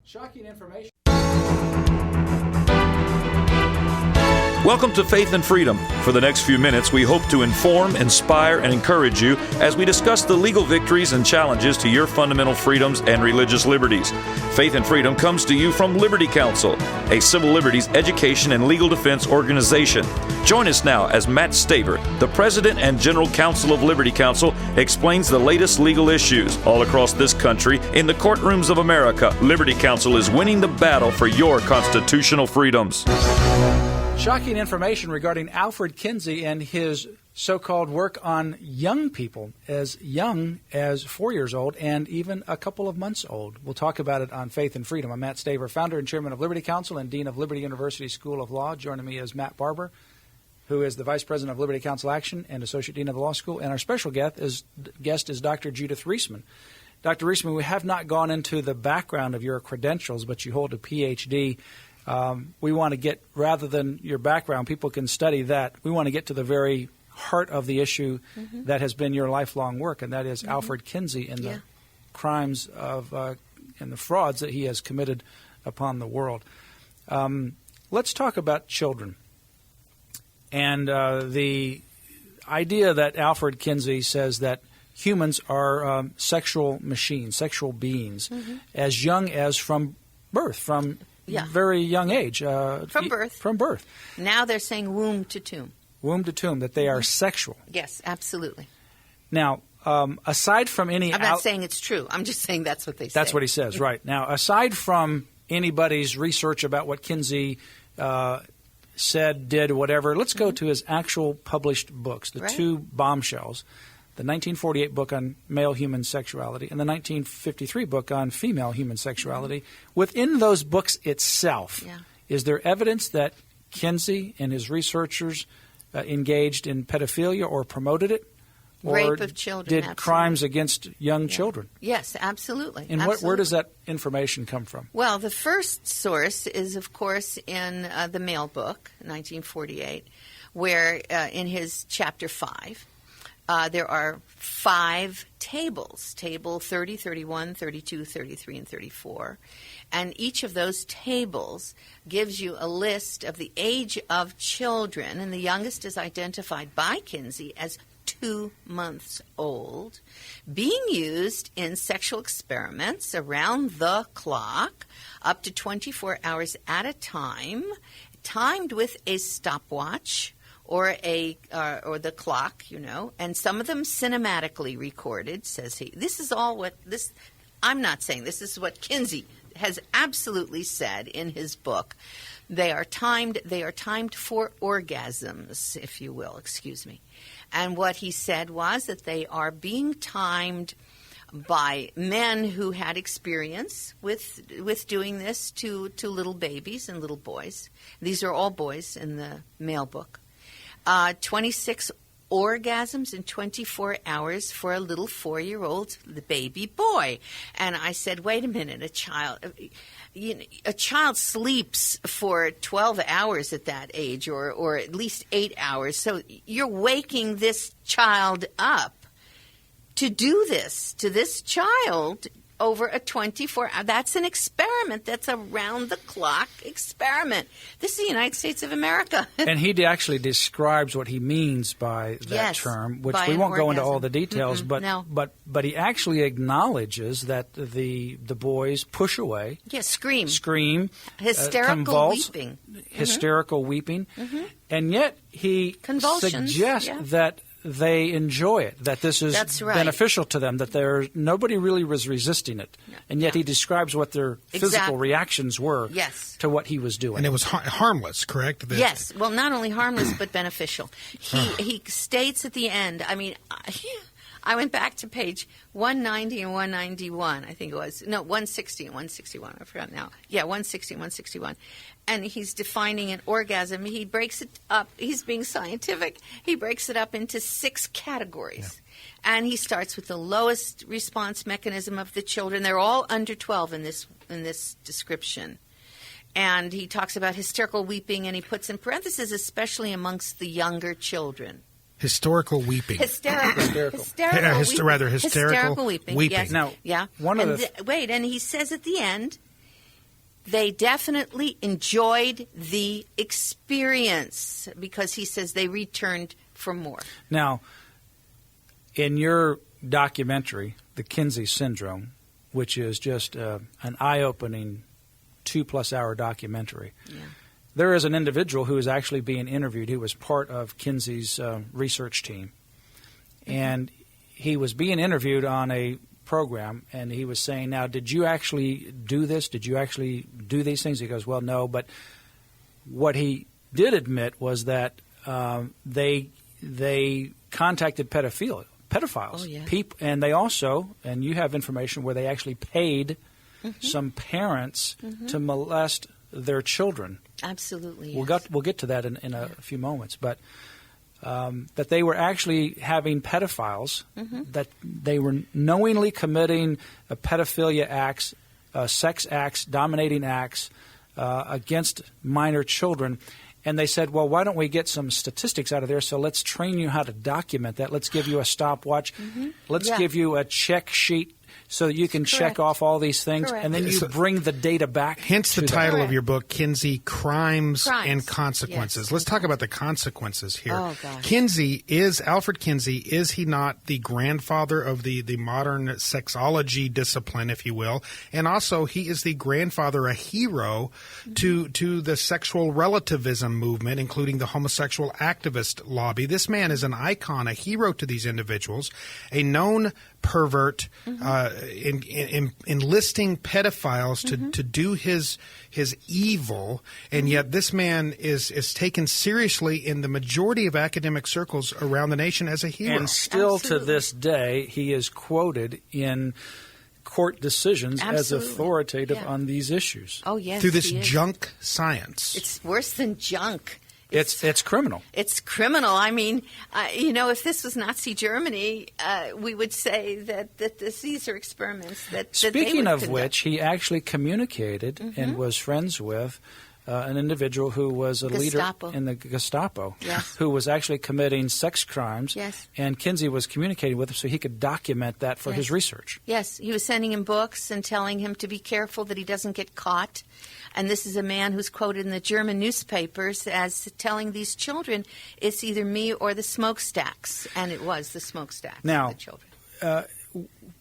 Shocking information. Welcome to Faith and Freedom. For the next few minutes, we hope to inform, inspire, and encourage you as we discuss the legal victories and challenges to your fundamental freedoms and religious liberties. Faith and Freedom comes to you from Liberty Counsel, a civil liberties education and legal defense organization. Join us now as Matt Staver, the President and General Counsel of Liberty Counsel, explains the latest legal issues all across this country in the courtrooms of America. Liberty Counsel is winning the battle for your constitutional freedoms. Shocking information regarding Alfred Kinsey and his so-called work on young people, as young as 4 years old and even a couple of months old. We'll talk about it on Faith and Freedom. I'm Matt Staver, founder and chairman of Liberty Counsel and dean of Liberty University School of Law. Joining me is Matt Barber, who is the vice president of Liberty Counsel Action and associate dean of the law school. And our special guest is Dr. Judith Reisman. Dr. Reisman, we have not gone into the background of your credentials, but you hold a Ph.D. We want to get, rather than your background, people can study that. We want to get to the very heart of the issue that has been your lifelong work, and that is Alfred Kinsey and the crimes of and the frauds that he has committed upon the world. Let's talk about children. And the idea that Alfred Kinsey says that humans are sexual machines, sexual beings, as young as from birth, from very young age. From birth. From birth. Now they're saying womb to tomb. Womb to tomb, that they are sexual. Yes, absolutely. Now, aside from any... I'm not saying it's true. I'm just saying that's what they say. That's what he says, right. Now, aside from anybody's research about what Kinsey said, did, whatever, let's go to his actual published books, the two bombshells. The 1948 book on male human sexuality and the 1953 book on female human sexuality. Within those books itself, is there evidence that Kinsey and his researchers engaged in pedophilia or promoted it? Or rape of children, did absolutely. Crimes against young children? Yes, absolutely. And where does that information come from? Well, the first source is, of course, in the Male book, 1948, where in his chapter 5, there are 5 tables, table 30, 31, 32, 33, and 34. And each of those tables gives you a list of the age of children, and the youngest is identified by Kinsey as 2 months old, being used in sexual experiments around the clock, up to 24 hours at a time, timed with a stopwatch, or the clock, and some of them cinematically recorded, says he. This is all I'm not saying this is what Kinsey has absolutely said in his book. They are timed for orgasms, if you will, excuse me. And what he said was that they are being timed by men who had experience with doing this to little babies and little boys. These are all boys in the Male book. 26 orgasms in 24 hours for a little 4-year-old baby boy. And I said, wait a minute, a child sleeps for 12 hours at that age, or at least 8 hours. So you're waking this child up to do this to this child over a 24-hour. That's an experiment. That's a round-the-clock experiment. This is the United States of America. And he actually describes what he means by that term, which we won't go into all the details, but he actually acknowledges that the boys push away. Yes, scream. Hysterical convulse, weeping. Hysterical weeping. And yet he suggests that they enjoy it, that this is beneficial to them, that nobody really was resisting it. And yet he describes what their physical reactions were to what he was doing. And it was harmless, correct? Yes. Well, not only harmless, but beneficial. He states at the end, I went back to page 190 and 191, I think it was. No, 160 and 161. I forgot now. Yeah, 160 and 161. And he's defining an orgasm. He breaks it up. He's being scientific. He breaks it up into 6 categories. Yeah. And he starts with the lowest response mechanism of the children. They're all under 12 in this description. And he talks about hysterical weeping, and he puts in parentheses, especially amongst the younger children. Historical weeping. Hysterical Hysterical weeping. Yes. Now, and he says at the end, they definitely enjoyed the experience because he says they returned for more. Now, in your documentary, The Kinsey Syndrome, which is just an eye-opening 2+ hour documentary, there is an individual who is actually being interviewed who was part of Kinsey's research team. And he was being interviewed on a program, and he was saying, now, did you actually do this? Did you actually do these things? He goes, well, no. But what he did admit was that they contacted pedophiles. Oh, yeah. And they also, and you have information where they actually paid some parents to molest their children. Absolutely, We'll get to that in a few moments. But that they were actually having pedophiles, that they were knowingly committing pedophilia acts, sex acts, dominating acts against minor children. And they said, well, why don't we get some statistics out of there? So let's train you how to document that. Let's give you a stopwatch. Let's give you a check sheet so that you can check off all these things. Correct. And then you bring the data back. Hence the title of your book, Kinsey, Crimes and Consequences. Yes. Let's talk about the consequences here. Oh, gosh. Alfred Kinsey, is he not the grandfather of the modern sexology discipline, if you will? And also, he is the grandfather, a hero to the sexual relativism movement, including the homosexual activist lobby. This man is an icon, a hero to these individuals, a known pervert, enlisting pedophiles to do his evil, and yet this man is taken seriously in the majority of academic circles around the nation as a hero. And still to this day, he is quoted in court decisions as authoritative on these issues. Oh, yes. Through this junk science. It's worse than junk. It's criminal. It's criminal. I mean, if this was Nazi Germany, we would say that these are experiments that Speaking they would of conduct. which, he actually communicated and was friends with an individual who was a Gestapo. leader in the Gestapo, Yes. who was actually committing sex crimes. Yes. And Kinsey was communicating with him so he could document that for his research. Yes, he was sending him books and telling him to be careful that he doesn't get caught. And this is a man who's quoted in the German newspapers as telling these children, it's either me or the smokestacks. And it was the smokestacks Now, of the children.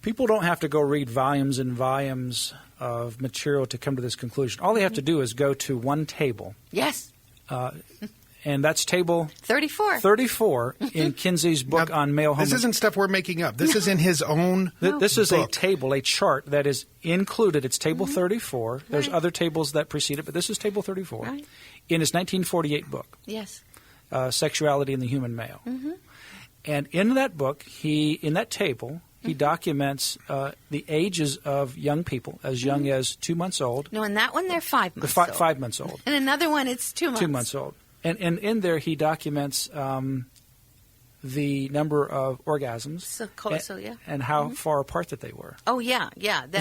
People don't have to go read volumes and volumes of material to come to this conclusion. All they have to do is go to one table. Yes. And that's table 34 in Kinsey's book on male This homosexuality. isn't stuff we're making up. This is in his own This is book. a table, a chart that is included. It's table 34. There's other tables that precede it, but this is table 34 Right. in his 1948 book, Yes. Sexuality in the Human Male. And in that book, in that table, he documents the ages of young people, as young as 2 months old. No, in that one they're 5 months old. 5 months old. And another one it's 2 months. 2 months old. And in there, he documents the number of orgasms and how far apart that they were. Oh, yeah.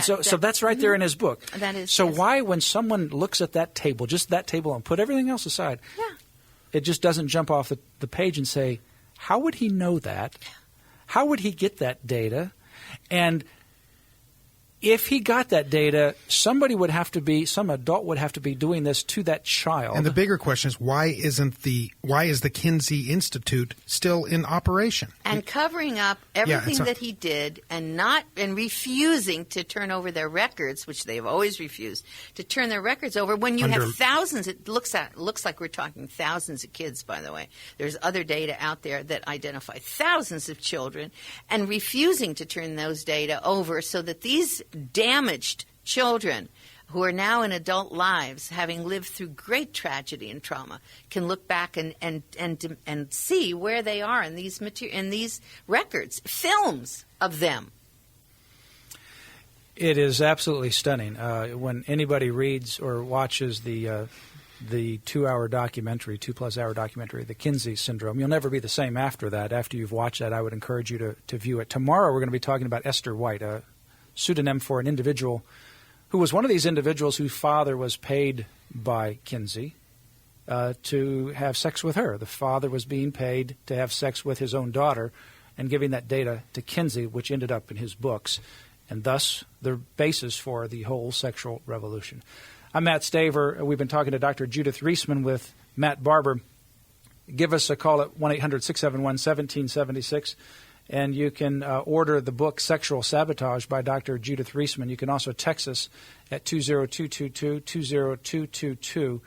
So that's right there in his book. That is. So yes. why, when someone looks at that table, just that table, and put everything else aside, it just doesn't jump off the page and say, how would he know that? How would he get that data? And if he got that data, some adult would have to be doing this to that child. And the bigger question is, why is the Kinsey Institute still in operation? And covering up everything that he did and refusing to turn over their records, which they've always refused, to turn their records over when you have thousands. It looks like we're talking thousands of kids, by the way. There's other data out there that identify thousands of children, and refusing to turn those data over so that these damaged children who are now in adult lives, having lived through great tragedy and trauma, can look back and see where they are in these records, films of them. It is absolutely stunning. When anybody reads or watches the 2+ hour documentary, The Kinsey Syndrome, you'll never be the same after that. After you've watched that, I would encourage you to view it. Tomorrow we're going to be talking about Esther White, a pseudonym for an individual who was one of these individuals whose father was paid by Kinsey to have sex with her. The father was being paid to have sex with his own daughter and giving that data to Kinsey, which ended up in his books. and thus the basis for the whole sexual revolution. I'm Matt Staver. We've been talking to Dr. Judith Reisman with Matt Barber. Give us a call at 1-800-671-1776, and you can order the book Sexual Sabotage by Dr. Judith Reisman. You can also text us at 20222, 20222,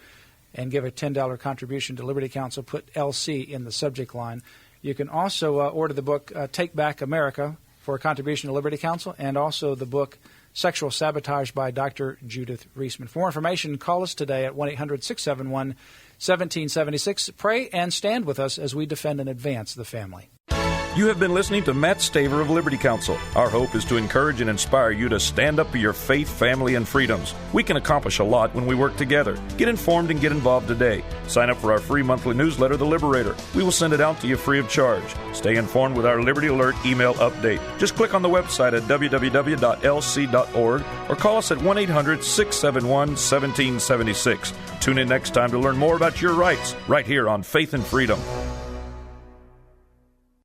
and give a $10 contribution to Liberty Counsel. Put LC in the subject line. You can also order the book Take Back America for a contribution to Liberty Counsel, and also the book Sexual Sabotage by Dr. Judith Reisman. For more information, call us today at 1-800-671-1776. Pray and stand with us as we defend and advance the family. You have been listening to Matt Staver of Liberty Counsel. Our hope is to encourage and inspire you to stand up for your faith, family, and freedoms. We can accomplish a lot when we work together. Get informed and get involved today. Sign up for our free monthly newsletter, The Liberator. We will send it out to you free of charge. Stay informed with our Liberty Alert email update. Just click on the website at www.lc.org or call us at 1-800-671-1776. Tune in next time to learn more about your rights right here on Faith and Freedom.